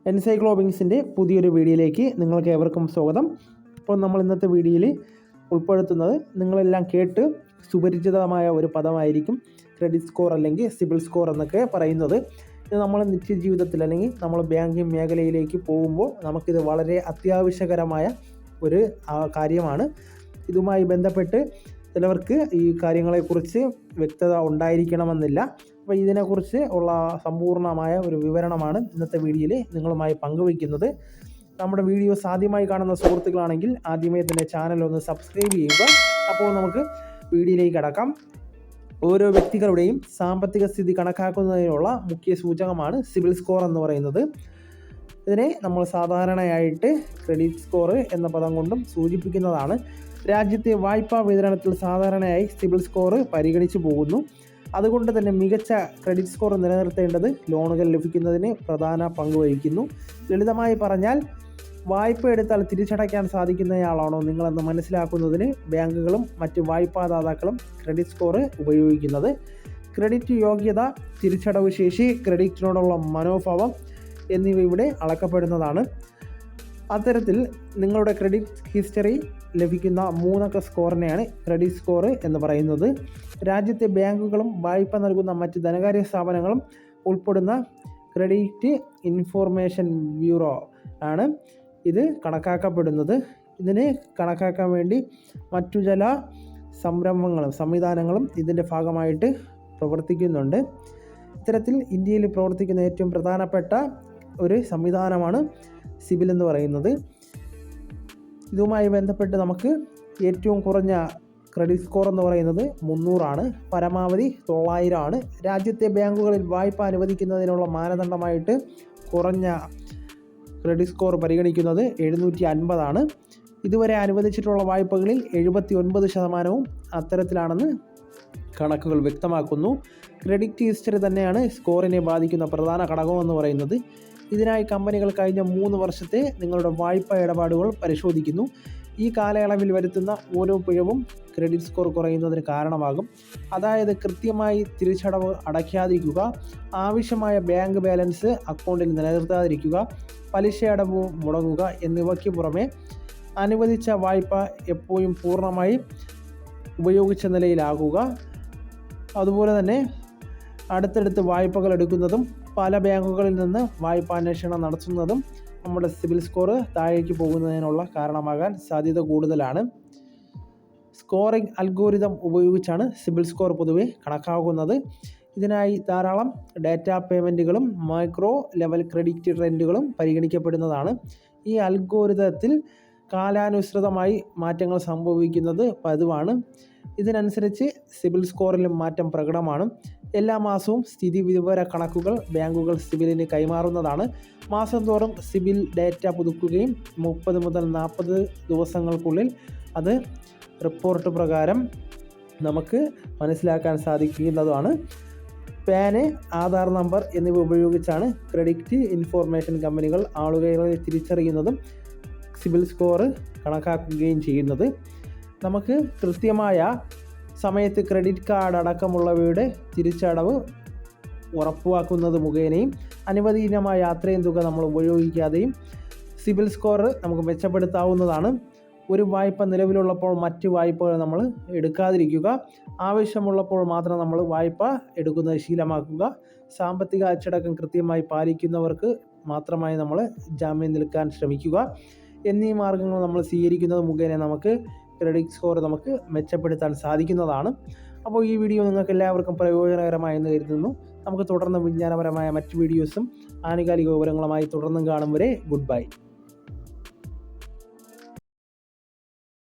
എൻസൈക്ലോബിങ്സിൻ്റെ പുതിയൊരു വീഡിയോയിലേക്ക് നിങ്ങൾക്ക് ഏവർക്കും സ്വാഗതം. അപ്പോൾ നമ്മൾ ഇന്നത്തെ വീഡിയോയിൽ ഉൾപ്പെടുത്തുന്നത് നിങ്ങളെല്ലാം കേട്ട് സുപരിചിതമായ ഒരു പദമായിരിക്കും ക്രെഡിറ്റ് സ്കോർ അല്ലെങ്കിൽ സിബിൽ സ്കോർ എന്നൊക്കെ പറയുന്നത്. ഇത് നമ്മൾ നിത്യജീവിതത്തിൽ അല്ലെങ്കിൽ നമ്മൾ ബാങ്കിങ് മേഖലയിലേക്ക് പോകുമ്പോൾ നമുക്കിത് വളരെ അത്യാവശ്യകരമായ ഒരു കാര്യമാണ്. ഇതുമായി ബന്ധപ്പെട്ട് ചിലവർക്ക് ഈ കാര്യങ്ങളെക്കുറിച്ച് വ്യക്തത ഉണ്ടായിരിക്കണമെന്നില്ല. അപ്പോൾ ഇതിനെക്കുറിച്ച് ഉള്ള സമ്പൂർണ്ണമായ ഒരു വിവരണമാണ് ഇന്നത്തെ വീഡിയോയിൽ നിങ്ങളുമായി പങ്കുവയ്ക്കുന്നത്. നമ്മുടെ വീഡിയോസ് ആദ്യമായി കാണുന്ന സുഹൃത്തുക്കളാണെങ്കിൽ ആദ്യമേ തന്നെ ചാനൽ ഒന്ന് സബ്സ്ക്രൈബ് ചെയ്യുക. അപ്പോൾ നമുക്ക് വീഡിയോയിലേക്ക് കടക്കാം. ഓരോ വ്യക്തികളുടെയും സാമ്പത്തിക സ്ഥിതി കണക്കാക്കുന്നതിനുള്ള മുഖ്യ സൂചകമാണ് സിബിൽ സ്കോർ എന്ന് പറയുന്നത്. ഇതിനെ നമ്മൾ സാധാരണയായിട്ട് ക്രെഡിറ്റ് സ്കോർ എന്ന പദം കൊണ്ടും സൂചിപ്പിക്കുന്നതാണ്. രാജ്യത്തെ വായ്പാ വിതരണത്തിൽ സാധാരണയായി സിബിൽ സ്കോർ പരിഗണിച്ചു പോകുന്നു. അതുകൊണ്ട് തന്നെ മികച്ച ക്രെഡിറ്റ് സ്കോർ നിലനിർത്തേണ്ടത് ലോണുകൾ ലഭിക്കുന്നതിന് പ്രധാന പങ്ക് വഹിക്കുന്നു. ലളിതമായി പറഞ്ഞാൽ, വായ്പ എടുത്താൽ തിരിച്ചടയ്ക്കാൻ സാധിക്കുന്നയാളാണോ നിങ്ങളെന്ന് മനസ്സിലാക്കുന്നതിന് ബാങ്കുകളും മറ്റ് വായ്പാദാതാക്കളും ക്രെഡിറ്റ് സ്കോർ ഉപയോഗിക്കുന്നത്. ക്രെഡിറ്റ് യോഗ്യത, തിരിച്ചടവ് ശേഷി, ക്രെഡിറ്റിനോടുള്ള മനോഭാവം എന്നിവ ഇവിടെ അളക്കപ്പെടുന്നതാണ്. അത്തരത്തിൽ നിങ്ങളുടെ ക്രെഡിറ്റ് ഹിസ്റ്ററി ലഭിക്കുന്ന 3 അക്ക സ്കോറിനെയാണ് ക്രെഡിറ്റ് സ്കോർ എന്ന് പറയുന്നത്. രാജ്യത്തെ ബാങ്കുകളും വായ്പ നൽകുന്ന മറ്റ് ധനകാര്യ സ്ഥാപനങ്ങളും ഉൾപ്പെടുന്ന ക്രെഡിറ്റ് ഇൻഫോർമേഷൻ ബ്യൂറോ ആണ് ഇത് കണക്കാക്കപ്പെടുന്നത്. ഇതിനെ കണക്കാക്കാൻ വേണ്ടി മറ്റു ചില സംവിധാനങ്ങളും ഇതിൻ്റെ ഭാഗമായിട്ട് പ്രവർത്തിക്കുന്നുണ്ട്. ഇത്തരത്തിൽ ഇന്ത്യയിൽ പ്രവർത്തിക്കുന്ന ഏറ്റവും പ്രധാനപ്പെട്ട ഒരു സംവിധാനമാണ് സിബിൽ എന്ന് പറയുന്നത്. ഇതുമായി ബന്ധപ്പെട്ട് നമുക്ക് ഏറ്റവും കുറഞ്ഞ ക്രെഡിറ്റ് സ്കോർ എന്ന് പറയുന്നത് 300 ആണ്. പരമാവധി 900 ആണ്. രാജ്യത്തെ ബാങ്കുകളിൽ വായ്പ അനുവദിക്കുന്നതിനുള്ള മാനദണ്ഡമായിട്ട് കുറഞ്ഞ ക്രെഡിറ്റ് സ്കോർ പരിഗണിക്കുന്നത് 750 ആണ്. ഇതുവരെ അനുവദിച്ചിട്ടുള്ള വായ്പകളിൽ 79% അത്തരത്തിലാണെന്ന് കണക്കുകൾ വ്യക്തമാക്കുന്നു. ക്രെഡിറ്റ് ഹിസ്റ്ററി തന്നെയാണ് സ്കോറിനെ ബാധിക്കുന്ന പ്രധാന ഘടകമെന്ന് പറയുന്നത്. ഇതിനായി കമ്പനികൾ കഴിഞ്ഞ 3 വർഷത്തെ നിങ്ങളുടെ വായ്പാ ഇടപാടുകൾ പരിശോധിക്കുന്നു. ഈ കാലയളവിൽ വരുത്തുന്ന ഓരോ പിഴവും ക്രെഡിറ്റ് സ്കോർ കുറയുന്നതിന് കാരണമാകും. അതായത് കൃത്യമായി തിരിച്ചടവ് അടയ്ക്കാതിരിക്കുക, ആവശ്യമായ ബാങ്ക് ബാലൻസ് അക്കൗണ്ടിൽ നിലനിർത്താതിരിക്കുക, പലിശ അടവ് മുടങ്ങുക എന്നിവയ്ക്ക് പുറമെ അനുവദിച്ച വായ്പ എപ്പോഴും പൂർണ്ണമായി ഉപയോഗിച്ച നിലയിലാകുക, അതുപോലെ തന്നെ അടുത്തടുത്ത് വായ്പകൾ എടുക്കുന്നതും പല ബാങ്കുകളിൽ നിന്ന് വായ്പാന്വേഷണം നടത്തുന്നതും നമ്മുടെ സിബിൽ സ്കോർ താഴേക്ക് പോകുന്നതിനുള്ള കാരണമാകാൻ സാധ്യത കൂടുതലാണ്. സ്കോറിംഗ് അൽഗോരിതം ഉപയോഗിച്ചാണ് സിബിൽ സ്കോർ പൊതുവെ കണക്കാക്കുന്നത്. ഇതിനായി ധാരാളം ഡാറ്റാ പേയ്മെൻറ്റുകളും മൈക്രോ ലെവൽ ക്രെഡിറ്റ് ട്രെൻഡുകളും പരിഗണിക്കപ്പെടുന്നതാണ്. ഈ അൽഗോരിതത്തിൽ കാലാനുസൃതമായി മാറ്റങ്ങൾ സംഭവിക്കുന്നത് പതിവാണ്. ഇതിനനുസരിച്ച് സിബിൽ സ്കോറിലും മാറ്റം പ്രകടമാണ്. എല്ലാ മാസവും സ്ഥിതി വിവര കണക്കുകൾ ബാങ്കുകൾ സിബിലിന് കൈമാറുന്നതാണ്. മാസം തോറും സിബിൽ ഡാറ്റ പുതുക്കുകയും 30 മുതൽ 40 ദിവസങ്ങൾക്കുള്ളിൽ അത് റിപ്പോർട്ട് പ്രകാരം നമുക്ക് മനസ്സിലാക്കാൻ സാധിക്കുന്നതാണ്. പാന്, ആധാർ നമ്പർ എന്നിവ ഉപയോഗിച്ചാണ് ക്രെഡിറ്റ് ഇൻഫോർമേഷൻ കമ്പനികൾ ആളുകളെ തിരിച്ചറിയുന്നതും സിബിൽ സ്കോർ കണക്കാക്കുകയും ചെയ്യുന്നത്. നമുക്ക് കൃത്യമായ സമയത്ത് ക്രെഡിറ്റ് കാർഡ് അടക്കമുള്ളവയുടെ തിരിച്ചടവ് ഉറപ്പുവയ്ക്കുന്നത് മുഖേനയും അനുവദനീയമായ അത്രയും തുക നമ്മൾ ഉപയോഗിക്കാതെയും സിബിൽ സ്കോർ നമുക്ക് മെച്ചപ്പെടുത്താവുന്നതാണ്. ഒരു വായ്പ നിലവിലുള്ളപ്പോൾ മറ്റ് വായ്പകൾ നമ്മൾ എടുക്കാതിരിക്കുക. ആവശ്യമുള്ളപ്പോൾ മാത്രം നമ്മൾ വായ്പ എടുക്കുന്നത് ശീലമാക്കുക. സാമ്പത്തിക അച്ചടക്കം കൃത്യമായി പാലിക്കുന്നവർക്ക് മാത്രമായി നമ്മൾ ജാമ്യം നിൽക്കാൻ ശ്രമിക്കുക എന്നീ മാർഗ്ഗങ്ങൾ നമ്മൾ സ്വീകരിക്കുന്നത് മുഖേന നമുക്ക് ക്രെഡിറ്റ് സ്കോർ നമുക്ക് മെച്ചപ്പെടുത്താൻ സാധിക്കുന്നതാണ്. അപ്പോൾ ഈ വീഡിയോ നിങ്ങൾക്ക് എല്ലാവർക്കും പ്രയോജനകരമായെന്ന് കരുതുന്നു. നമുക്ക് തുടർന്ന് വിജ്ഞാനപരമായ മറ്റ് വീഡിയോസും ആനുകാലിക വിവരങ്ങളുമായി തുടർന്നും കാണും വരെ ഗുഡ് ബൈ.